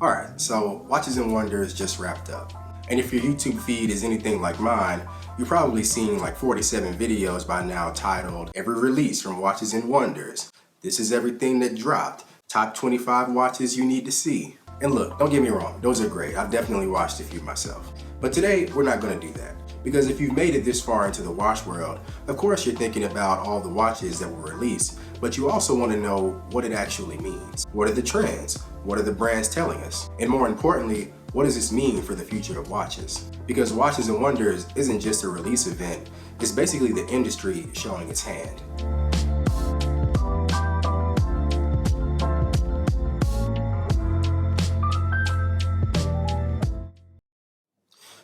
Alright, so Watches and Wonders just wrapped up. And if your YouTube feed is anything like mine, you've probably seen like 47 videos by now titled Every Release from Watches and Wonders. This is everything that dropped. Top 25 watches you need to see. And look, don't get me wrong, those are great. I've definitely watched a few myself. But today, we're not going to do that. Because if you've made it this far into the watch world, of course you're thinking about all the watches that were released, but you also want to know what it actually means. What are the trends? What are the brands telling us? And more importantly, what does this mean for the future of watches? Because Watches and Wonders isn't just a release event, it's basically the industry showing its hand.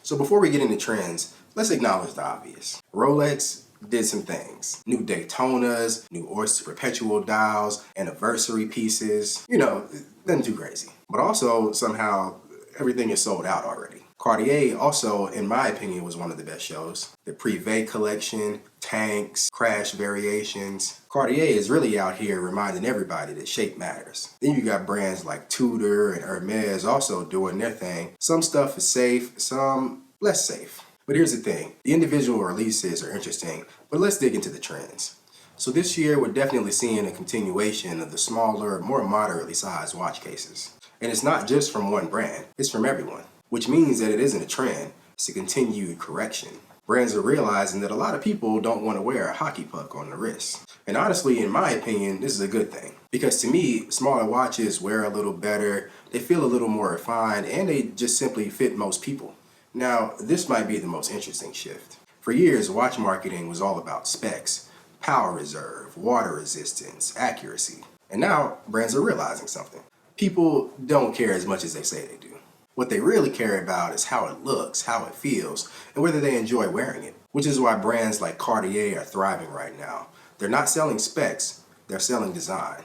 So before we get into trends, let's acknowledge the obvious. Rolex did some things. New Daytonas, new Oyster Perpetual dials, anniversary pieces. You know, nothing too crazy. But also, somehow, everything is sold out already. Cartier also, in my opinion, was one of the best shows. The Privé collection, tanks, crash variations. Cartier is really out here reminding everybody that shape matters. Then you got brands like Tudor and Hermes also doing their thing. Some stuff is safe, some less safe. But here's the thing, the individual releases are interesting, but let's dig into the trends. So this year, we're definitely seeing a continuation of the smaller, more moderately sized watch cases. And it's not just from one brand, it's from everyone. Which means that it isn't a trend, it's a continued correction. Brands are realizing that a lot of people don't want to wear a hockey puck on the wrist. And honestly, in my opinion, this is a good thing. Because to me, smaller watches wear a little better, they feel a little more refined, and they just simply fit most people. Now, this might be the most interesting shift. For years, watch marketing was all about specs, power reserve, water resistance, accuracy. And now, brands are realizing something. People don't care as much as they say they do. What they really care about is how it looks, how it feels, and whether they enjoy wearing it. Which is why brands like Cartier are thriving right now. They're not selling specs, they're selling design.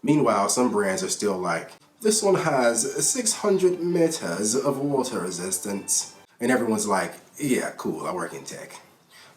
Meanwhile, some brands are still like, this one has 600 meters of water resistance. And everyone's like, yeah, cool, I work in tech.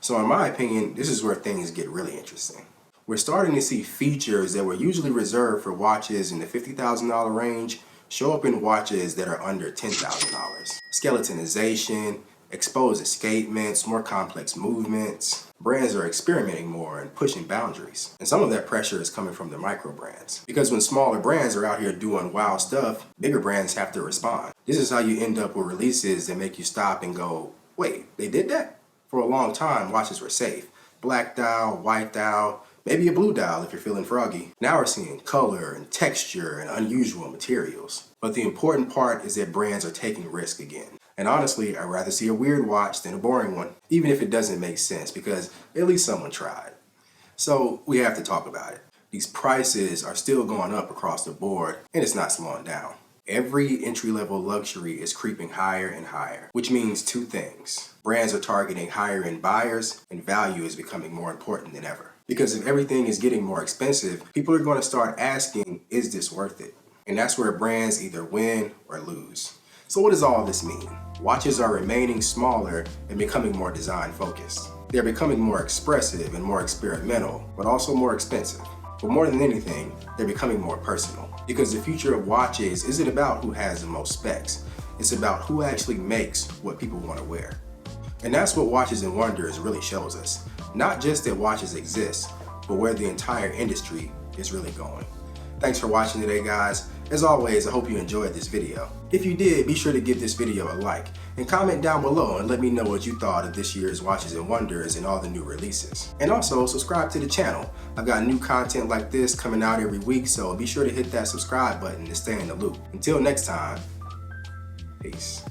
So in my opinion, this is where things get really interesting. We're starting to see features that were usually reserved for watches in the $50,000 range show up in watches that are under $10,000. Skeletonization, exposed escapements, more complex movements. Brands are experimenting more and pushing boundaries. And some of that pressure is coming from the micro brands. Because when smaller brands are out here doing wild stuff, bigger brands have to respond. This is how you end up with releases that make you stop and go, wait, they did that? For a long time, watches were safe. Black dial, white dial, maybe a blue dial if you're feeling froggy. Now we're seeing color and texture and unusual materials. But the important part is that brands are taking risk again. And honestly, I'd rather see a weird watch than a boring one, even if it doesn't make sense, because at least someone tried. So we have to talk about it. These prices are still going up across the board, and it's not slowing down. Every entry-level luxury is creeping higher and higher, which means two things. Brands are targeting higher-end buyers, and value is becoming more important than ever. Because if everything is getting more expensive, people are going to start asking, is this worth it? And that's where brands either win or lose. So what does all this mean? Watches are remaining smaller and becoming more design-focused. They're becoming more expressive and more experimental, but also more expensive. But more than anything, they're becoming more personal. Because the future of watches isn't about who has the most specs. It's about who actually makes what people want to wear. And that's what Watches and Wonders really shows us. Not just that watches exist, but where the entire industry is really going. Thanks for watching today, guys. As always, I hope you enjoyed this video. If you did, be sure to give this video a like and comment down below and let me know what you thought of this year's Watches and Wonders and all the new releases. And also, subscribe to the channel. I've got new content like this coming out every week, so be sure to hit that subscribe button to stay in the loop. Until next time, peace.